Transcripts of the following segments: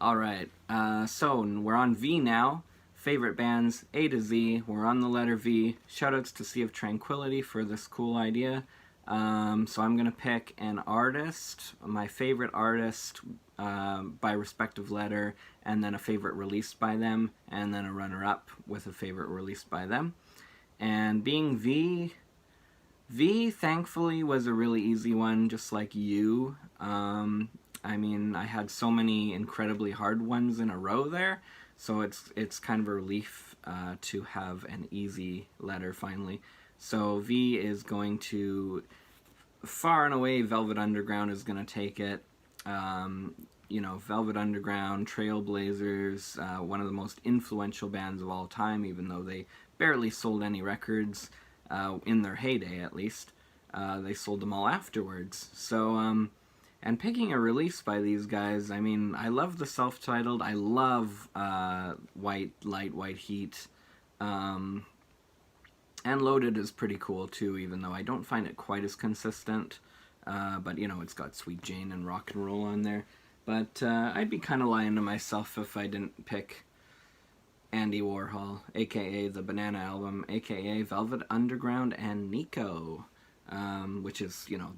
Alright, so we're on V now. Favorite bands, A to Z. We're on the letter V. Shoutouts to Sea of Tranquility for this cool idea. So I'm going to pick an artist, my favorite artist by respective letter, and then a favorite released by them, and then a runner-up with a favorite released by them. And being V thankfully was a really easy one, just like you. I mean, I had so many incredibly hard ones in a row there, so it's kind of a relief to have an easy letter finally. So V is going to, far and away, Velvet Underground is going to take it. You know, Velvet Underground, Trailblazers, one of the most influential bands of all time, even though they barely sold any records in their heyday, at least. They sold them all afterwards. So, and picking a release by these guys, I mean, I love the self-titled. I love White Light, White Heat. And Loaded is pretty cool too, even though I don't find it quite as consistent. But, you know, it's got Sweet Jane and Rock and Roll on there. But I'd be kind of lying to myself if I didn't pick Andy Warhol, aka the Banana Album, aka Velvet Underground and Nico, which is, you know,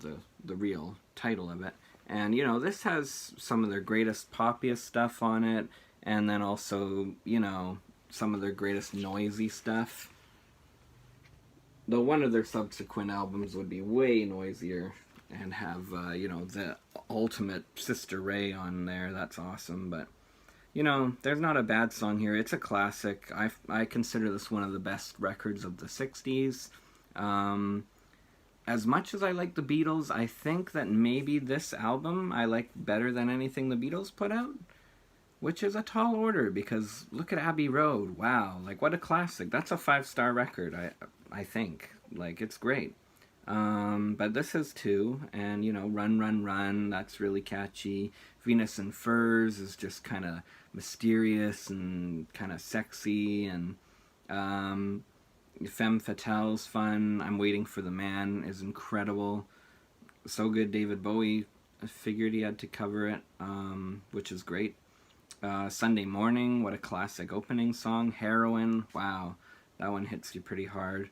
the real title of it. And, you know, this has some of their greatest poppiest stuff on it, and then also, you know, some of their greatest noisy stuff. Though one of their subsequent albums would be way noisier and have, you know, the ultimate Sister Ray on there. That's awesome, but, you know, there's not a bad song here. It's a classic. I consider this one of the best records of the 60s. As much as I like the Beatles, I think that maybe this album I like better than anything the Beatles put out, which is a tall order because look at Abbey Road. Wow, like what a classic. That's a 5-star record, I think. Like, it's great. But this is too, and you know, Run, Run, Run, that's really catchy. Venus and Furs is just kind of mysterious and kind of sexy, and Femme Fatale's fun. I'm Waiting for the Man is incredible. So good, David Bowie figured he had to cover it, which is great. Sunday Morning, what a classic opening song. Heroin, wow, that one hits you pretty hard.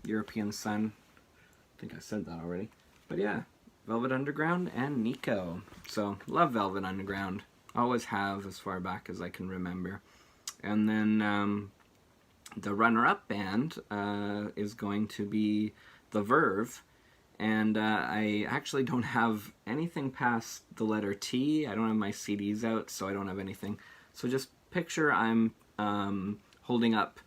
European Sun, I think I said that already. But yeah, Velvet Underground and Nico. So, love Velvet Underground. Always have, as far back as I can remember. And then the runner-up band is going to be The Verve. And I actually don't have anything past the letter T. I don't have my CDs out, so I don't have anything. So just picture I'm holding up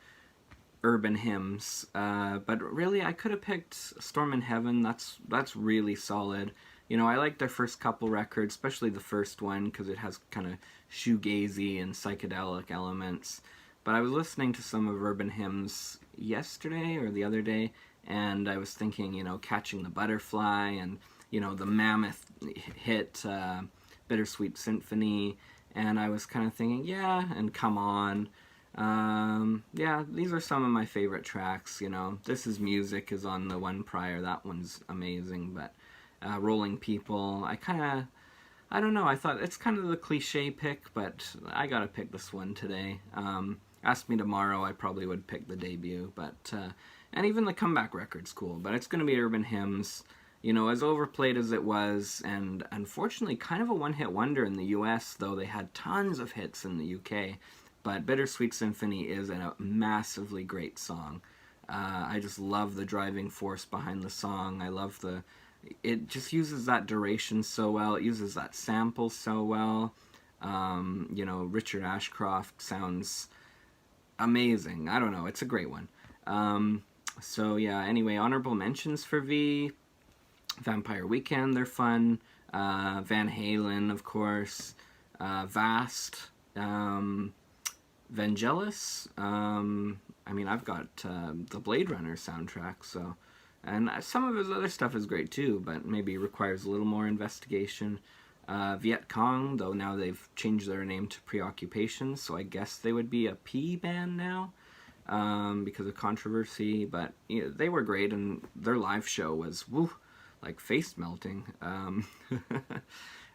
urban hymns, but really I could have picked Storm in Heaven. That's really solid. You know, I like their first couple records, especially the first one, because it has kind of shoegazy and psychedelic elements. But I was listening to some of Urban Hymns yesterday or the other day, and I was thinking, you know, Catching the Butterfly, and, you know, the mammoth hit Bittersweet Symphony, and I was kind of thinking, yeah, and Come On. Yeah, these are some of my favorite tracks, you know. This Is Music is on the one prior, that one's amazing, but Rolling People, I don't know, I thought it's kind of the cliche pick, but I gotta pick this one today. Ask me tomorrow, I probably would pick the debut, but, and even the comeback record's cool, but it's gonna be Urban Hymns. You know, as overplayed as it was, and unfortunately kind of a one-hit wonder in the US, though they had tons of hits in the UK. But Bittersweet Symphony is a massively great song. I just love the driving force behind the song. I love it just uses that duration so well. It uses that sample so well. You know, Richard Ashcroft sounds amazing. I don't know, it's a great one. So yeah, anyway, honorable mentions for V. Vampire Weekend, they're fun. Van Halen, of course. Vast. Vangelis. I mean, I've got the Blade Runner soundtrack, so, and some of his other stuff is great too, but maybe requires a little more investigation. Viet Cong, though now they've changed their name to Preoccupation, so I guess they would be a P band now, because of controversy, but you know, they were great, and their live show was, woo, like face melting.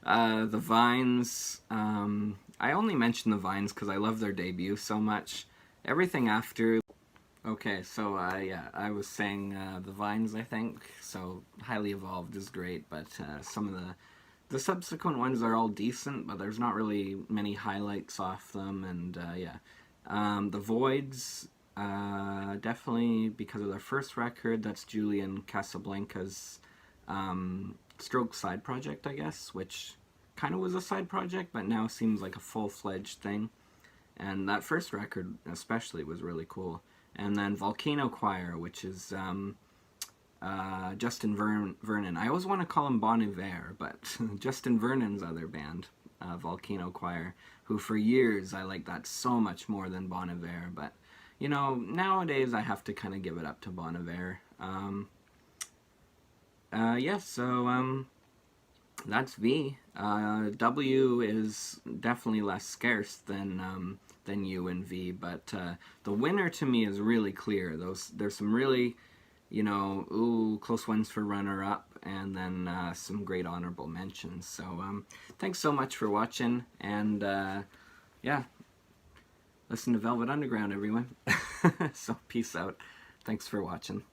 The Vines, I only mention the Vines because I love their debut so much. Everything after... Okay, so yeah, I was saying the Vines, I think. So Highly Evolved is great, but some of the subsequent ones are all decent, but there's not really many highlights off them, and yeah. The Voids, definitely because of their first record, that's Julian Casablanca's Stroke side project, I guess, which kind of was a side project, but now seems like a full-fledged thing. And that first record especially was really cool. And then Volcano Choir, which is Justin Vernon. I always want to call him Bon Iver, but Justin Vernon's other band, Volcano Choir, who for years I liked that so much more than Bon Iver. But, you know, nowadays I have to kind of give it up to Bon Iver. Yeah, so that's V. W is definitely less scarce than U and V, but the winner to me is really clear. There's some really, you know, close ones for runner-up, and then some great honorable mentions. So thanks so much for watching, and yeah, listen to Velvet Underground, everyone. So peace out. Thanks for watching.